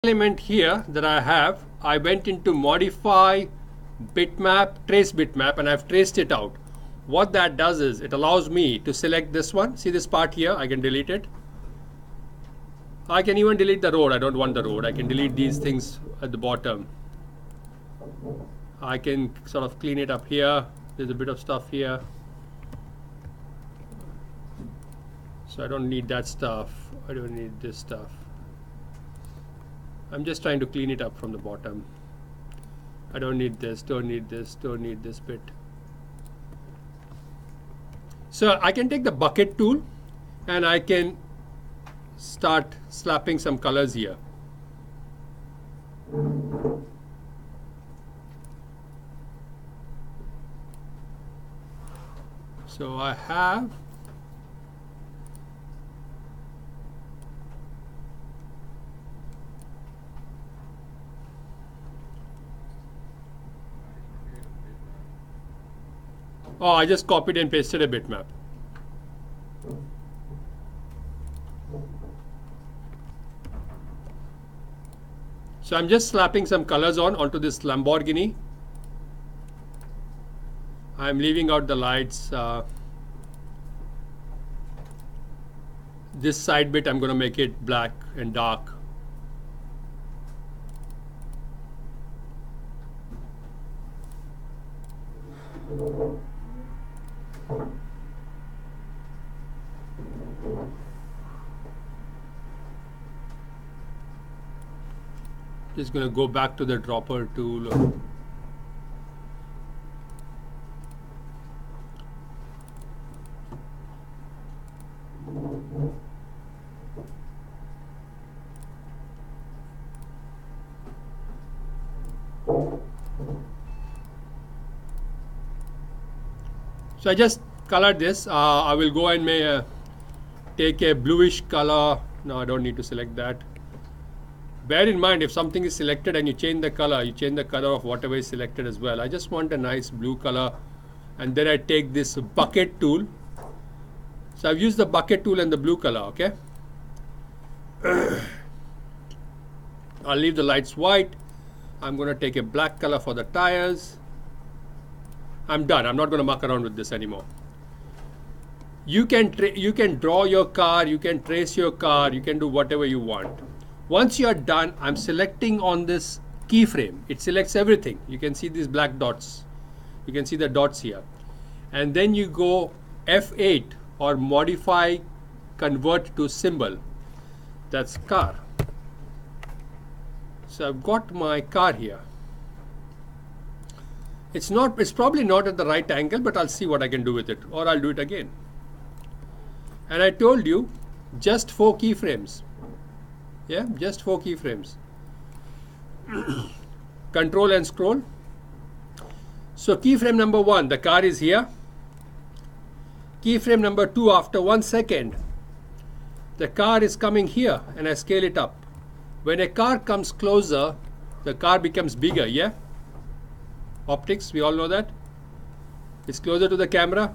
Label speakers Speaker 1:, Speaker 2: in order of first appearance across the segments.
Speaker 1: element here that I have, I went into modify bitmap, trace bitmap, and I've traced it out. What that does is it allows me to select this one. See this part here? I can delete it. I can even delete the road. I don't want the road. I can delete these things at the bottom. I can sort of clean it up here. There's a bit of stuff here. So I don't need that stuff. I don't need this stuff. I'm just trying to clean it up from the bottom. I don't need this, don't need this, don't need this bit. So I can take the bucket tool and I can start slapping some colors here. So I have I just copied and pasted a bitmap. So I'm just slapping some colors onto this Lamborghini. I'm leaving out the lights. This side bit I'm going to make it black and dark. Just going to go back to the dropper tool. So I just colored this. I will go and take a bluish color. No, I don't need to select that. Bear in mind, if something is selected and you change the color, you change the color of whatever is selected as well. I just want a nice blue color, and then I take this bucket tool. So I've used the bucket tool and the blue color, okay? I'll leave the lights white. I'm going to take a black color for the tires. I'm done. I'm not going to muck around with this anymore. You can draw your car, you can trace your car, you can do whatever you want. Once you are done, I'm selecting on this keyframe. It selects everything. You can see these black dots. You can see the dots here. And then you go F8 or modify, convert to symbol. That's car. So I've got my car here. It's probably not at the right angle, but I'll see what I can do with it, or I'll do it again. And I told you, just 4 keyframes. Yeah, just 4 keyframes. Control and scroll. So keyframe number 1, the car is here. Keyframe number 2, after 1 second, the car is coming here, and I scale it up. When a car comes closer, the car becomes bigger, yeah? Optics, we all know that. It's closer to the camera.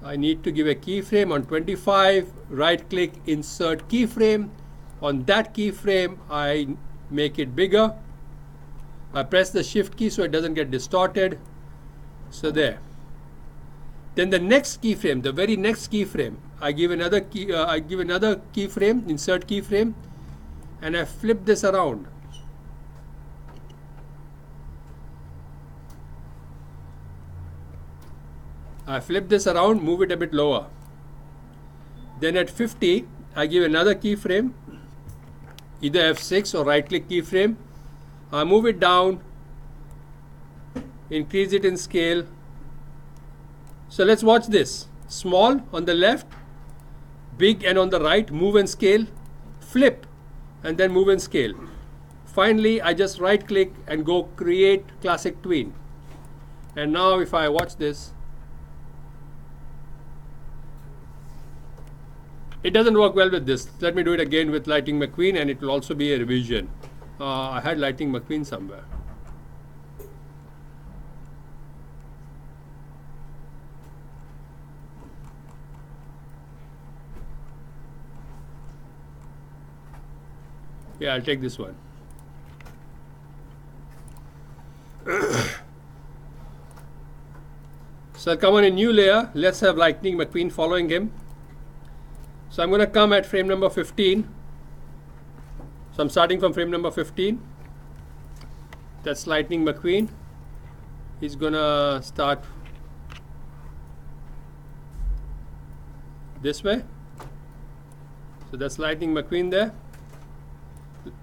Speaker 1: I need to give a keyframe on 25, right click, insert keyframe. On that keyframe, I make it bigger. I press the shift key so it doesn't get distorted. So there. Then the next keyframe, the very next keyframe, I give another keyframe, insert keyframe, and I flip this around. I flip this around, move it a bit lower. Then at 50, I give another keyframe, either F6 or right click keyframe. I move it down, increase it in scale. So let's watch this. Small on the left, big and on the right, move and scale, flip, and then move and scale. Finally, I just right click and go create classic tween. And now if I watch this, it doesn't work well with this. Let me do it again with Lightning McQueen, and it will also be a revision. I had Lightning McQueen somewhere. Yeah, I'll take this one. So I'll come on a new layer. Let's have Lightning McQueen following him. So I'm going to come at frame number 15. So I'm starting from frame number 15. That's Lightning McQueen. He's going to start this way. So that's Lightning McQueen there.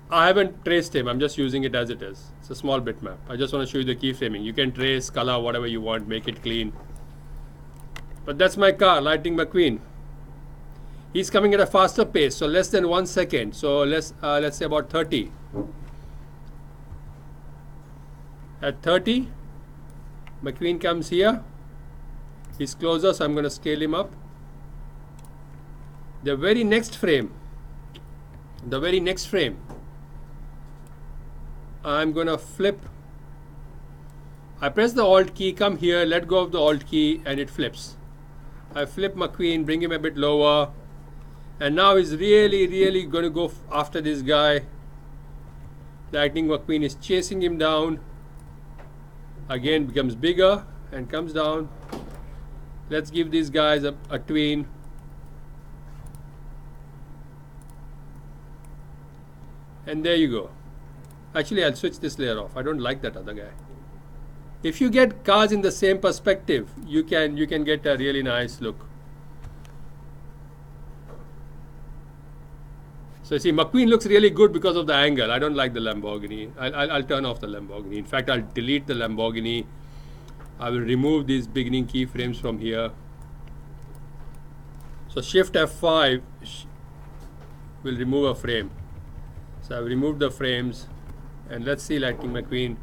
Speaker 1: I haven't traced him. I'm just using it as it is. It's a small bitmap. I just want to show you the keyframing. You can trace, color, whatever you want, make it clean. But that's my car, Lightning McQueen. He's coming at a faster pace, so less than 1 second. So let's say about 30. At 30, McQueen comes here. He's closer, so I'm going to scale him up. The very next frame, I'm going to flip. I press the Alt key, come here, let go of the Alt key, and it flips. I flip McQueen, bring him a bit lower, and now he's really going to go after this guy. Lightning McQueen is chasing him down. Again, becomes bigger and comes down. Let's give these guys a tween. And there you go. Actually, I'll switch this layer off. I don't like that other guy. If you get cars in the same perspective, you can get a really nice look. So you see, McQueen looks really good because of the angle. I don't like the Lamborghini. I'll turn off the Lamborghini. In fact, I'll delete the Lamborghini. I will remove these beginning keyframes from here. So Shift F5 will remove a frame. So I've removed the frames, and let's see Lightning McQueen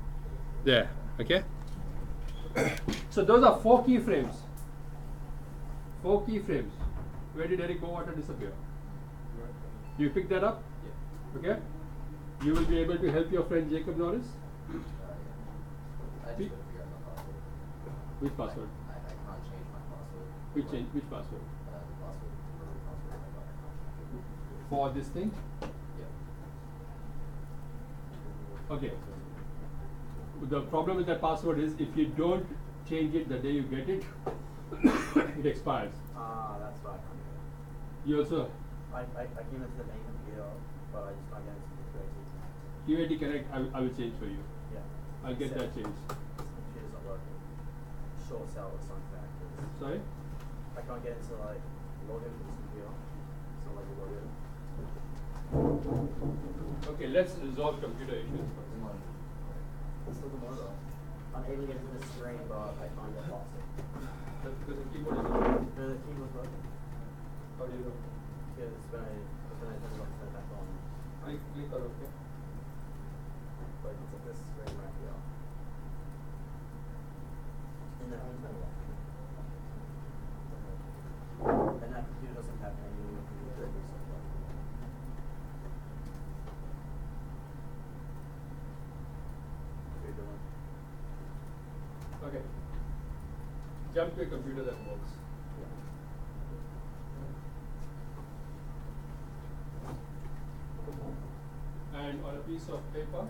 Speaker 1: there. Okay. So those are 4 keyframes. 4 keyframes. Where did Eric Bowater disappear? You pick that up? Yeah. Okay. You will be able to help your friend Jacob Norris?
Speaker 2: I just gotta figure out my password.
Speaker 1: Which password?
Speaker 2: I can't change my password.
Speaker 1: Which password?
Speaker 2: The password for the password I got, I can't change it.
Speaker 1: For this thing?
Speaker 2: Yeah.
Speaker 1: Okay. The problem with that password is if you don't change it the day you get it, it expires.
Speaker 2: Ah, that's why I can't do it.
Speaker 1: You also
Speaker 2: I came into the main computer, but I just can't get into the creative.
Speaker 1: QAT Connect, I will change for you.
Speaker 2: Yeah.
Speaker 1: I'll get that changed.
Speaker 2: This computer's not working. Short cell or something like this.
Speaker 1: Sorry?
Speaker 2: I can't get into like login for this computer. It's not like a login.
Speaker 1: Okay, let's resolve computer issues first.
Speaker 2: Let's look at more. I'm able to get into the screen, but I can't get past it.
Speaker 1: That's because the keyboard is
Speaker 2: No, the keyboard's working.
Speaker 1: How do you know?
Speaker 2: Because when I turn it off, turn it back on.
Speaker 1: Click on OK.
Speaker 2: But it's like this screen right here. And then I'm turning it off. And that computer doesn't have any computer software.
Speaker 1: Okay. Jump to a computer that works. And on a piece of paper,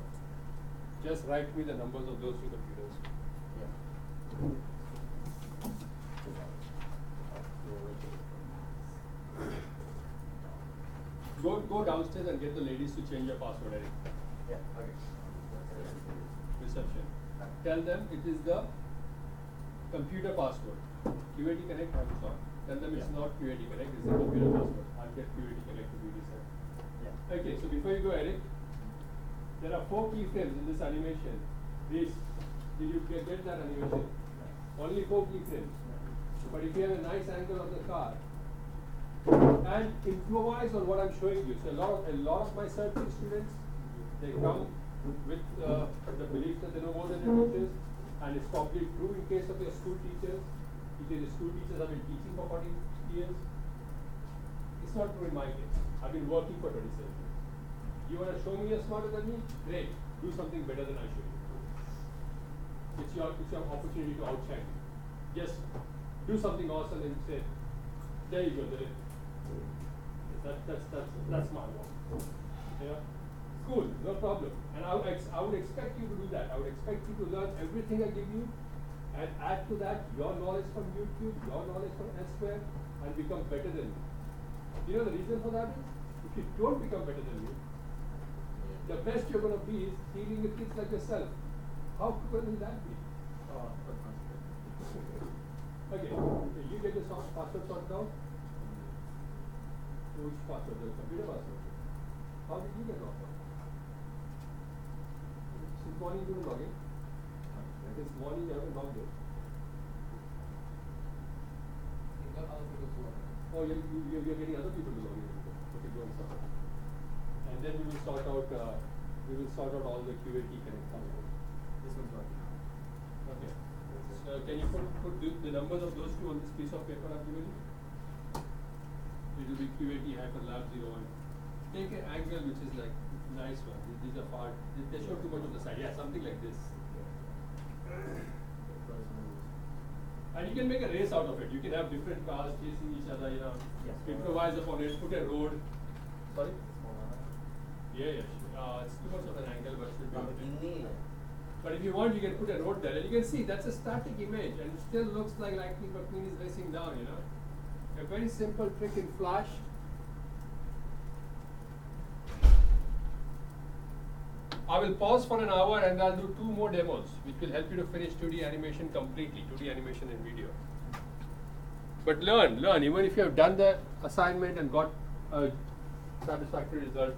Speaker 1: just write me the numbers of those 2 computers. Go downstairs and get the ladies to change your password, Eric.
Speaker 2: Yeah, okay.
Speaker 1: Reception. Tell them it is the computer password. QAT Connect, I'm sorry. Tell them it's not QAT Connect, it's the computer password. I'll get QAT Connect to do this.
Speaker 2: Yeah.
Speaker 1: Okay, so before you go, Eric, there are 4 keyframes in this animation. Did you get that animation? Only 4 keyframes. But if you have a nice angle of the car, and improvise on what I'm showing you. So a lot of my circuit students, they come with the belief that they know more than their teachers, and it's probably true in case of your school teachers, because the school teachers have been teaching for 40 years. It's not true in my case. I've been working for 27 years. You want to show me you're smarter than me? Great. Do something better than I show you. It's your opportunity to outshine me. Just do something awesome and say, there you go, there. That's my one. Yeah. Cool, no problem. And I would expect you to do that. I would expect you to learn everything I give you and add to that your knowledge from YouTube, your knowledge from elsewhere, and become better than me. You know the reason for that is, if you don't become better than me, the best you're going to be is dealing with kids like yourself. How cruel will that be? Okay, you get your password sorted out? Which password? The computer password? How did you get logged out? Since morning you didn't log in. This morning you haven't logged in. Oh, you're getting other people to log in. Okay, go and start. And then we will sort out all the QAT connections.
Speaker 2: This one's working now.
Speaker 1: Okay. So can you put the numbers of those two on this piece of paper I've given you? It will be QAT hyperlab 01. Take an angle which is like nice one. These are far. They show too much on the side. Yeah, something like this. And you can make a race out of it. You can have different cars chasing each other. You know,
Speaker 2: Yes.
Speaker 1: improvise upon it. Put a road. Sorry. Yeah. It's too much of an angle, but should be okay. But if you want, you can put a road there, and you can see that's a static image, and it still looks like Lightning McQueen is racing down. You know, a very simple trick in Flash. I will pause for an hour and I'll do 2 more demos, which will help you to finish 2D animation completely, 2D animation in video. But learn, even if you have done the assignment and got a satisfactory result.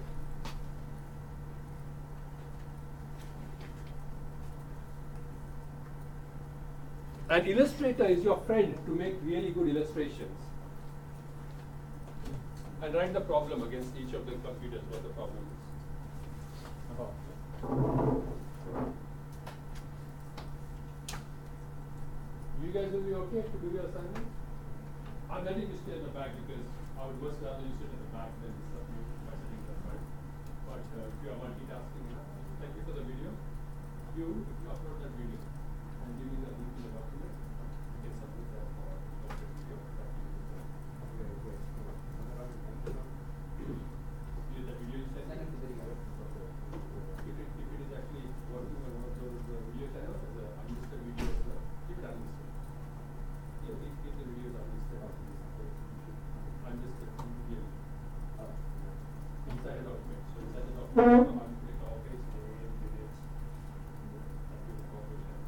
Speaker 1: An illustrator is your friend to make really good illustrations. And write the problem against each of the computers, what the problem is. You guys will be okay to do your assignment? I'm letting you stay at the back because I would much rather you sit at the back than disturb you by sitting at the front. But if you are multitasking, thank you for the video. If you upload that video and give me the link to the document, you can submit that for the video. Is that video you sent? If it is actually working on one of those video channels as an unlisted video as well, keep it unlisted. Yeah, keep the videos unlisted. Unlisted video. Inside a document. So inside the document, I'm click office, name, minutes, and give the corporation.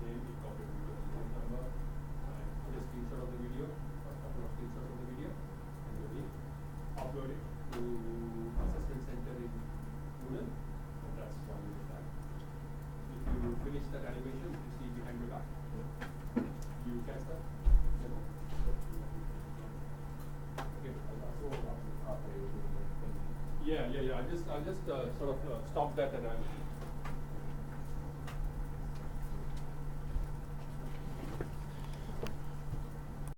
Speaker 1: Name, the corporate video, name number, and put a screenshot of the video, or a couple of screenshots of the video, and your link. Upload it to assessment center in Moodle, and that's one way back. If you finish that animation, you see behind your back. You catch that? Okay. Yeah. I'll just sort of stop that and I'll